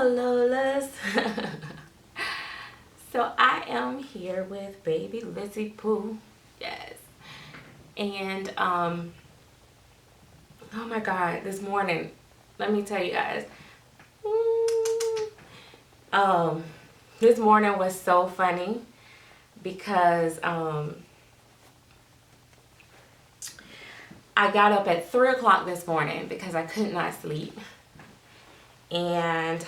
Hello, Liz. So I am here with baby Lizzy Poo. Yes. And oh my god, this morning, let me tell you guys. This morning was so funny because I got up at 3 o'clock this morning because I could not sleep. And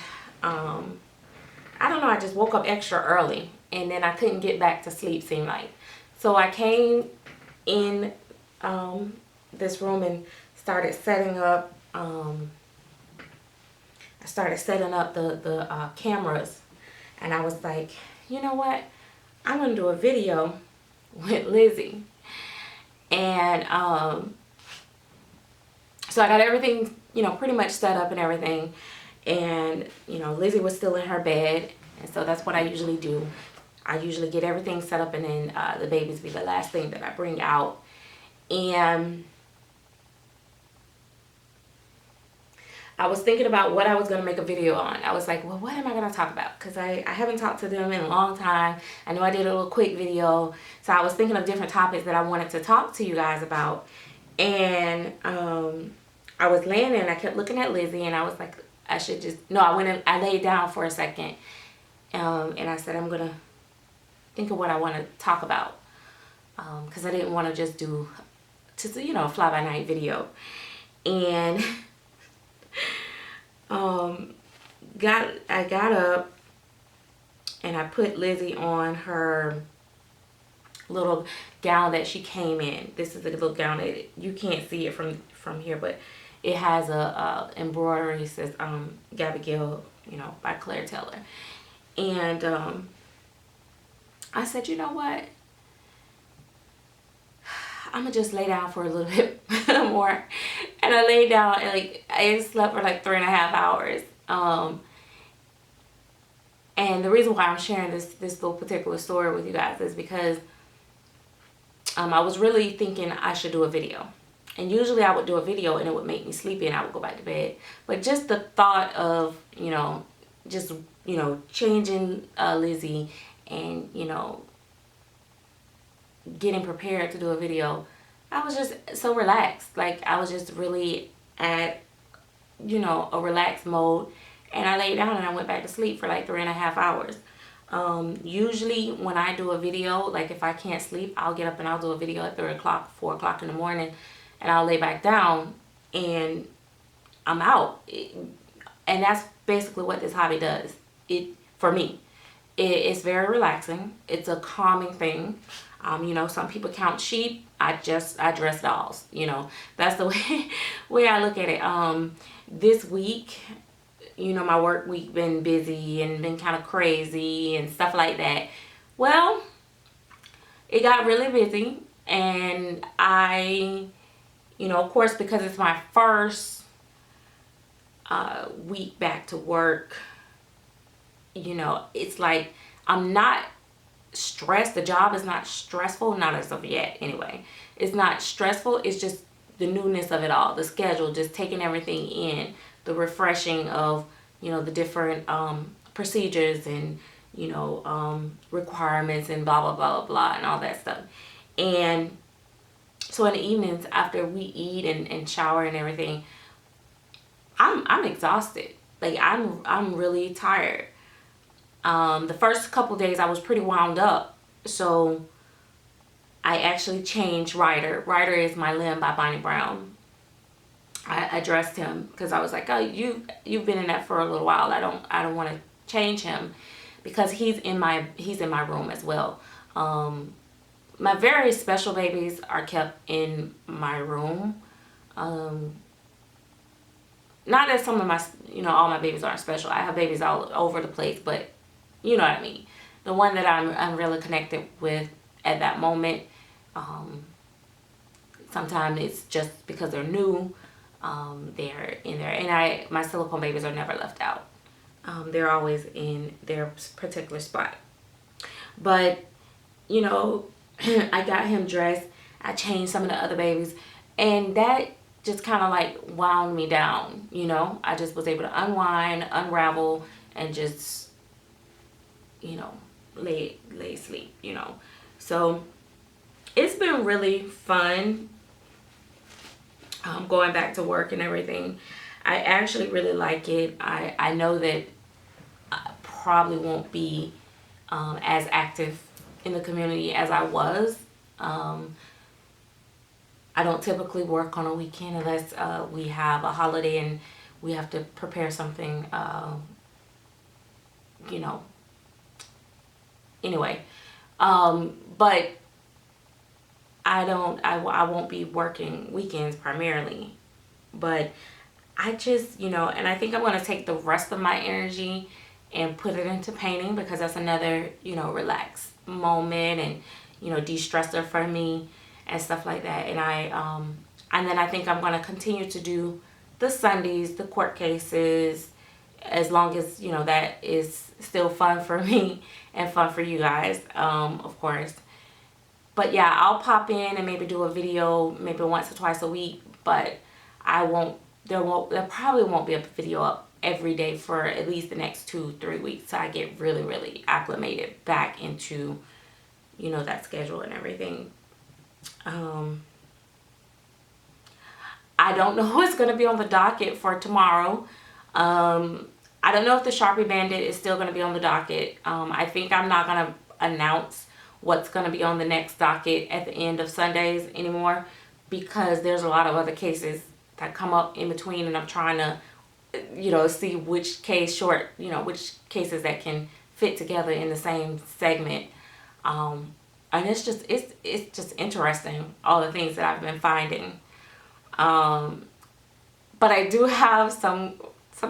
I don't know, I just woke up extra early and then I couldn't get back to sleep, seemed like. So I came in this room and started setting up the cameras, and I was like, you know what, I'm gonna do a video with Lizzy. And so I got everything, pretty much set up and everything. And, Lizzy was still in her bed. And so that's what I usually do. I usually get everything set up and then the babies be the last thing that I bring out. And I was thinking about what I was going to make a video on. I was like, well, what am I going to talk about? Because I haven't talked to them in a long time. I know I did a little quick video. So I was thinking of different topics that I wanted to talk to you guys about. And I was laying there and I kept looking at Lizzy and I was like, I should just, no, I laid down for a second, and I said, I'm going to think of what I want to talk about, because I didn't want to just do, a fly-by-night video. And I got up and I put Lizzy on her little gown that she came in. This is a little gown that you can't see it from here, but it has a embroidery. It says Gabigail, by Claire Taylor. And I said, you know what, I'm gonna just lay down for a little bit more. And I laid down and I slept for 3.5 hours. And the reason why I'm sharing this little particular story with you guys is because I was really thinking I should do a video. And usually I would do a video and it would make me sleepy and I would go back to bed. But just the thought of, changing Lizzy and, getting prepared to do a video, I was just so relaxed. I was just really at, a relaxed mode. And I laid down and I went back to sleep for 3.5 hours. Usually when I do a video, if I can't sleep, I'll get up and I'll do a video at 3 o'clock, 4 o'clock in the morning. And I'll lay back down and I'm out. And that's basically what this hobby does. For me, it's very relaxing. It's a calming thing. Some people count sheep. I dress dolls. That's the way I look at it. This week, my work week been busy and been kind of crazy and stuff like that. Well, it got really busy, and of course, because it's my first week back to work, it's like I'm not stressed. The job is not stressful, not as of yet anyway. It's not stressful. It's just the newness of it all, the schedule, just taking everything in, the refreshing of, the different procedures and, requirements and blah, blah, blah, blah, and all that stuff. And so in the evenings after we eat and shower and everything, I'm exhausted. I'm really tired. The first couple days I was pretty wound up, so I actually changed Ryder. Ryder is My Limb by Bonnie Brown. I dressed him because I was like, oh, you've been in that for a little while. I don't want to change him because he's in my room as well. My very special babies are kept in my room. Not that some of my, all my babies aren't special. I have babies all over the place, but you know what I mean. The one that I'm really connected with at that moment, sometimes it's just because they're new, they're in there. And my silicone babies are never left out. They're always in their particular spot. But, I got him dressed. I changed some of the other babies. And that just kind of wound me down, I just was able to unwind, unravel, and just, lay sleep, So it's been really fun, going back to work and everything. I actually really like it. I know that I probably won't be as active in the community as I was. I don't typically work on a weekend unless we have a holiday and we have to prepare something, anyway. But I won't be working weekends primarily. But I just, and I think I'm going to take the rest of my energy and put it into painting, because that's another, relaxed moment and, de-stressor for me and stuff like that. And then I think I'm going to continue to do the Sundays, the court cases, as long as, that is still fun for me and fun for you guys, of course. But yeah, I'll pop in and maybe do a video maybe once or twice a week, but there probably won't be a video up every day for at least the next 2-3 weeks. So I get really, really acclimated back into, that schedule and everything. I don't know what's going to be on the docket for tomorrow. I don't know if the Sharpie Bandit is still going to be on the docket. I think I'm not going to announce what's going to be on the next docket at the end of Sundays anymore, because there's a lot of other cases that come up in between, and I'm trying to, see which which cases that can fit together in the same segment. And it's just interesting, all the things that I've been finding. But I do have some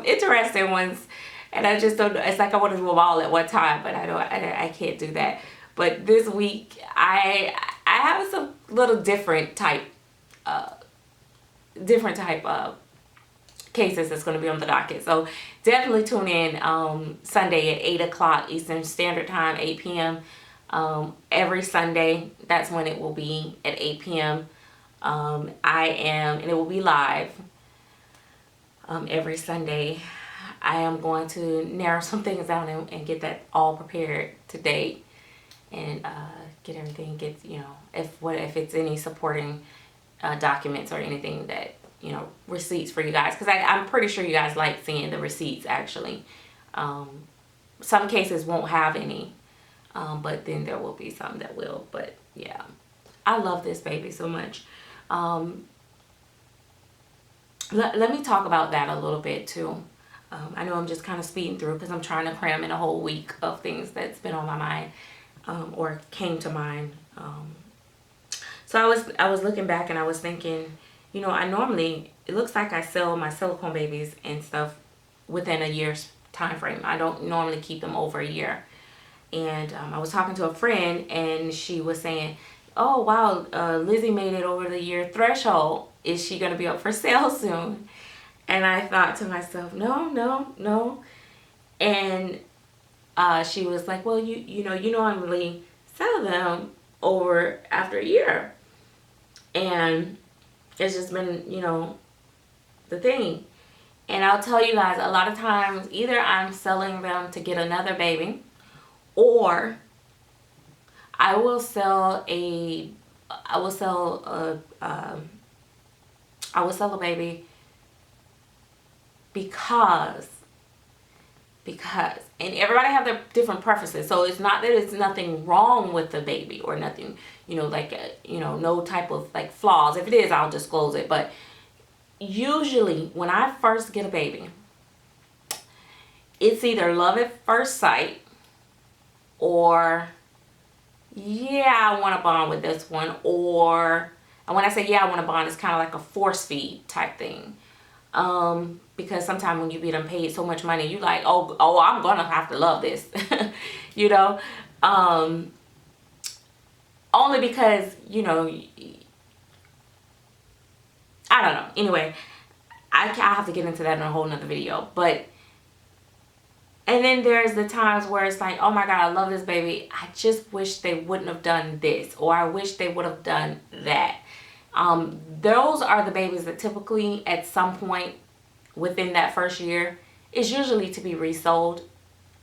interesting ones, and I just don't know. It's like I want to do them all at one time, but I can't do that. But this week I have some little different type cases that's going to be on the docket. So definitely tune in Sunday at 8 o'clock Eastern Standard Time, 8 p.m. Every Sunday. That's when it will be, at 8 p.m. And it will be live every Sunday. I am going to narrow some things down and get that all prepared today, and get everything, if it's any supporting documents or anything that, receipts for you guys, because I'm pretty sure you guys like seeing the receipts actually. Some cases won't have any, but then there will be some that will. But yeah, I love this baby so much. Let me talk about that a little bit too. I know I'm just kind of speeding through because I'm trying to cram in a whole week of things that's been on my mind, or came to mind. So I was looking back and I was thinking, I normally, it looks like I sell my silicone babies and stuff within a year's time frame. I don't normally keep them over a year. And I was talking to a friend, and she was saying, oh wow, Lizzy made it over the year threshold. Is she going to be up for sale soon? And I thought to myself, no. And she was like, well, you normally sell them over after a year. And it's just been, the thing. And I'll tell you guys, a lot of times, either I'm selling them to get another baby, or I will sell a baby because and everybody have their different preferences. So it's not that it's nothing wrong with the baby or nothing, no type of like flaws. If it is, I'll disclose it. But usually when I first get a baby, it's either love at first sight, or yeah, I want to bond with this one, or, and when I say yeah, I want to bond, it's kind of like a force feed type thing. Because sometimes when you be done paid so much money, you like, oh, I'm gonna have to love this, only because, I don't know. Anyway, I have to get into that in a whole nother video. But, and then there's the times where it's like, oh my God, I love this baby. I just wish they wouldn't have done this, or I wish they would have done that. Those are the babies that typically at some point within that first year is usually to be resold.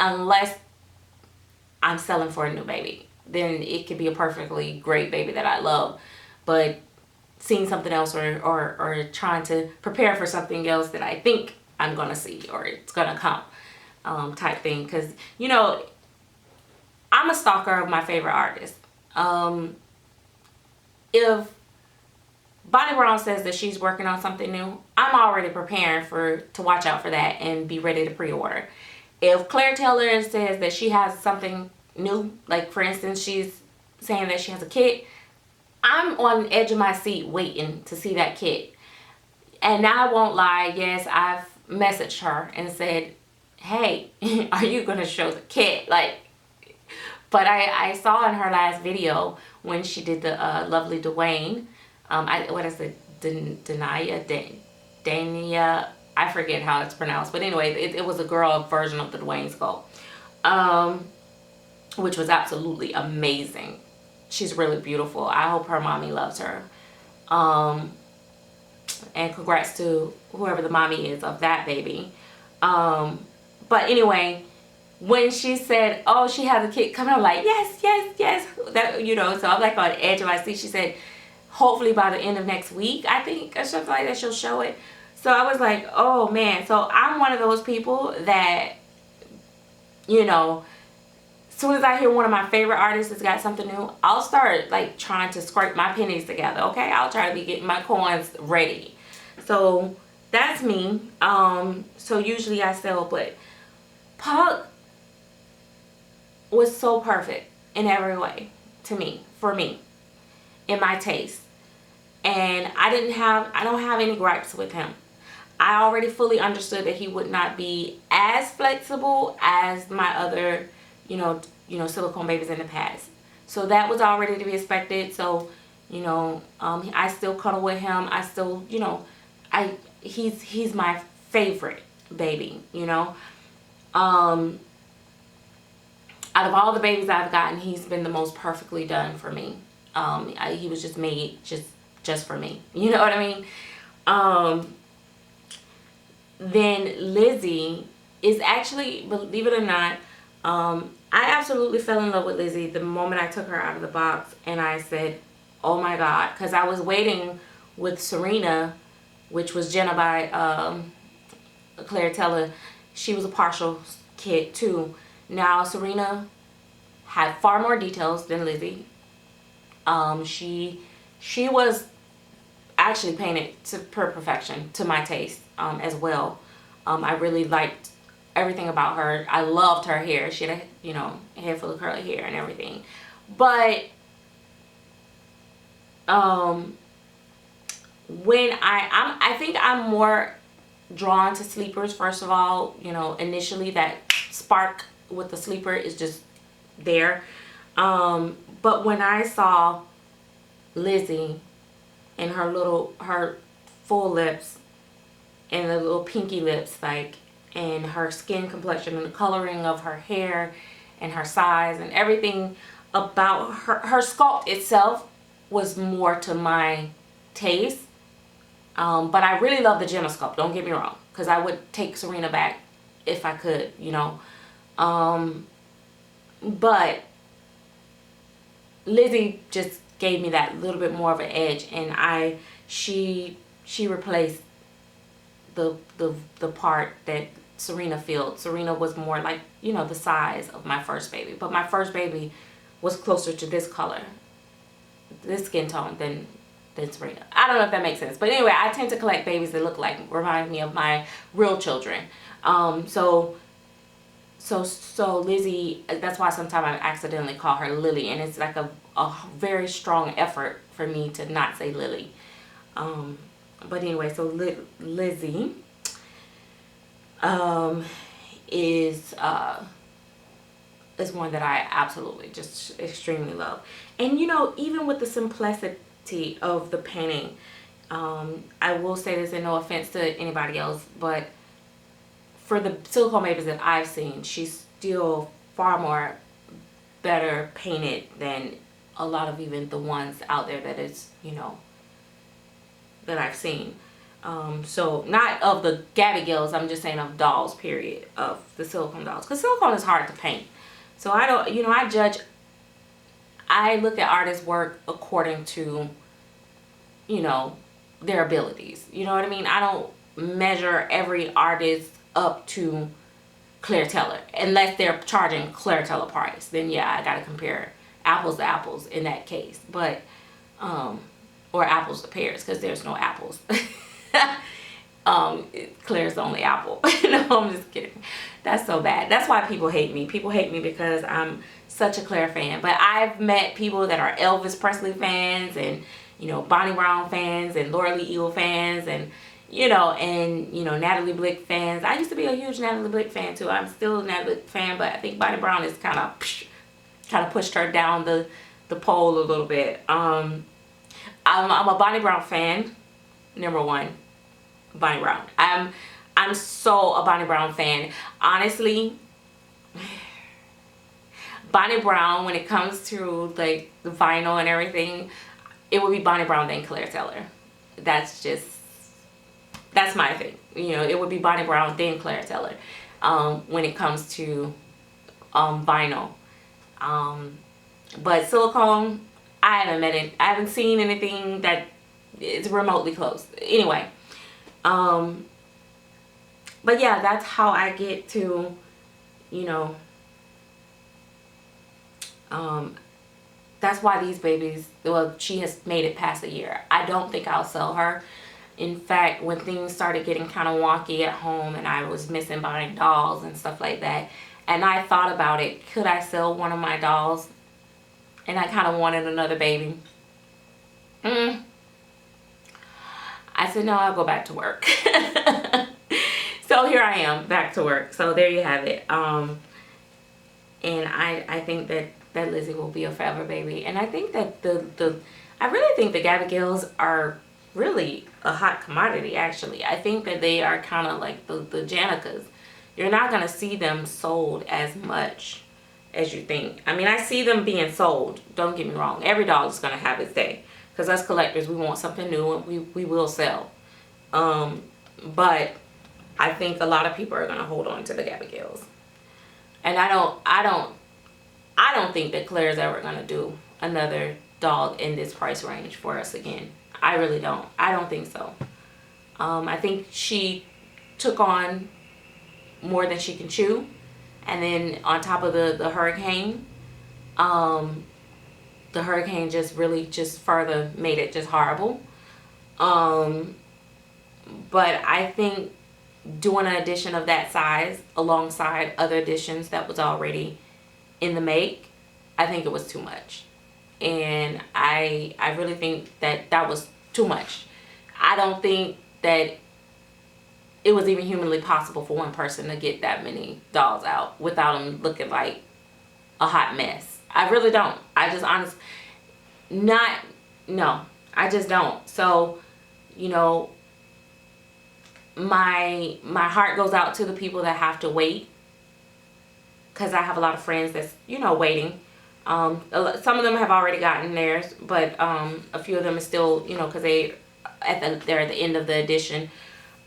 unless I'm selling for a new baby, then it could be a perfectly great baby that I love. But seeing something else, or trying to prepare for something else that I think I'm gonna see or it's gonna come, type thing. Because you know, I'm a stalker of my favorite artists. If Bonnie Brown says that she's working on something new, I'm already preparing to watch out for that and be ready to pre-order. If Claire Taylor says that she has something new, like for instance she's saying that she has a kit, I'm on the edge of my seat waiting to see that kit. And I won't lie, yes, I've messaged her and said, hey, are you going to show the kit? Like, but I saw in her last video when she did the lovely Dwayne, what is it, Dania, I forget how it's pronounced, but anyway, it was a girl version of the Dwayne skull, which was absolutely amazing. She's really beautiful. I hope her mommy loves her. And congrats to whoever the mommy is of that baby. But anyway, when she said, oh, she has a kid coming, I'm like, yes, yes, yes. That, you know, so I'm like on the edge of my seat. She said, hopefully by the end of next week, I think, or something like that, she'll show it. So I was like, oh man. So I'm one of those people that, you know, as soon as I hear one of my favorite artists has got something new, I'll start like trying to scrape my pennies together, okay? I'll try to be getting my coins ready. So that's me. So usually I sell, but Puck was so perfect in every way to me, for me, in my taste. And I don't have any gripes with him. I already fully understood that he would not be as flexible as my other, you know, silicone babies in the past. So that was already to be expected. So, you know, I still cuddle with him. I still, you know, he's my favorite baby, you know. Out of all the babies I've gotten, he's been the most perfectly done for me. He was just made just for me. You know what I mean? Then Lizzy is actually, believe it or not, I absolutely fell in love with Lizzy the moment I took her out of the box, and I said, oh my God, because I was waiting with Serena, which was Jenna by Claire Taylor. She was a partial kit too. Now Serena had far more details than Lizzy. She was actually painted to perfection to my taste, as well. I really liked everything about her. I loved her hair. She had a, you know, a head full of curly hair and everything. But when I think I'm more drawn to sleepers. First of all, you know, initially that spark with the sleeper is just there. But when I saw Lizzy and her full lips and the little pinky lips, like, and her skin complexion and the coloring of her hair and her size and everything about her sculpt itself was more to my taste. But I really love the Jenna sculpt, don't get me wrong, because I would take Serena back if I could, you know. But Lizzy just gave me that little bit more of an edge, and she replaced the part that Serena filled. Serena was more like, you know, the size of my first baby, but my first baby was closer to this color, this skin tone than Serena. I don't know if that makes sense, but anyway, I tend to collect babies that look like, remind me of my real children. So Lizzy, that's why sometimes I accidentally call her Lily, and it's like a very strong effort for me to not say Lily. But anyway, so Lizzy is one that I absolutely just extremely love. And you know, even with the simplicity of the painting, I will say this, and no offense to anybody else, but for the silicone babies that I've seen, she's still far more better painted than a lot of even the ones out there that is, you know, that I've seen. So not of the Gabby Gills, I'm just saying of dolls, period, of the silicone dolls, because silicone is hard to paint. So I don't, you know, I look at artists' work according to, you know, their abilities. You know what I mean? I don't measure every artist up to Claire Taylor unless they're charging Claire Taylor price. Then yeah, I gotta compare apples to apples in that case. But or apples to pears, because there's no apples. Claire's the only apple. No, I'm just kidding. That's so bad. That's why people hate me. People hate me because I'm such a Claire fan. But I've met people that are Elvis Presley fans, and you know, Bonnie Brown fans, and Laura Lee Eel fans, and you know, Natalie Blick fans. I used to be a huge Natalie Blick fan too. I'm still a Natalie Blick fan, but I think Bonnie Brown is kind of pushed her down the pole a little bit. I'm a Bonnie Brown fan. Number one, Bonnie Brown. I'm so a Bonnie Brown fan. Honestly, Bonnie Brown, when it comes to like the vinyl and everything, it would be Bonnie Brown then Claire Taylor. That's my thing. You know, it would be Bonnie Brown then Claire Taylor when it comes to vinyl. But silicone, I haven't met it. I haven't seen anything that is remotely close. Anyway, but yeah, that's how I get to, you know, that's why these babies, well, she has made it past a year. I don't think I'll sell her. In fact, when things started getting kind of wonky at home and I was missing buying dolls and stuff like that, and I thought about it, could I sell one of my dolls? And I kind of wanted another baby. I said, no, I'll go back to work. So here I am, back to work. So there you have it. And I think that Lizzy will be a forever baby. And I think that I really think the Gabby Gills are really a hot commodity, actually. I think that they are kind of like the Janicas. You're not going to see them sold as much as you think. I mean, I see them being sold. Don't get me wrong. Every dog is going to have its day. Because us collectors, we want something new and we will sell. But I think a lot of people are going to hold on to the Gabby Gills. And I don't think that Claire's ever going to do another dog in this price range for us again. I really don't. I don't think so. I think she took on more than she can chew. And then on top of the hurricane, the hurricane just really just further made it just horrible. But I think doing an edition of that size alongside other editions that was already in the make, I think it was too much. And I really think that was too much. I don't think that it was even humanly possible for one person to get that many dolls out without them looking like a hot mess. I really don't. I just honestly, I just don't. So, you know, my heart goes out to the people that have to wait, because I have a lot of friends that's, you know, waiting. Some of them have already gotten theirs, but a few of them are still, you know, because they're at the end of the edition.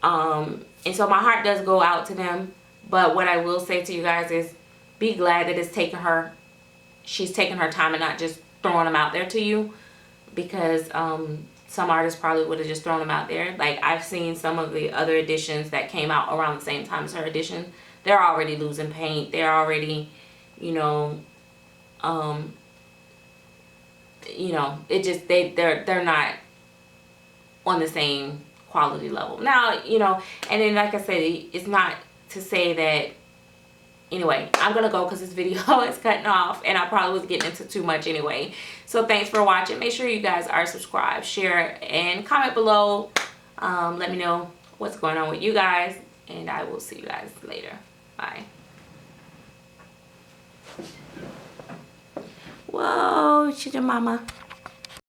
And so my heart does go out to them. But what I will say to you guys is, be glad that she's taking her time and not just throwing them out there to you, because some artists probably would have just thrown them out there. Like, I've seen some of the other editions that came out around the same time as her edition. They're already losing paint. They're already, you know, it just, they're not on the same quality level. Now, you know, and then like I said, it's not to say that, anyway, I'm gonna go because this video is cutting off and I probably was getting into too much anyway. So thanks for watching. Make sure you guys are subscribed, share, and comment below. Let me know what's going on with you guys, and I will see you guys later. Bye. Whoa, she's your mama.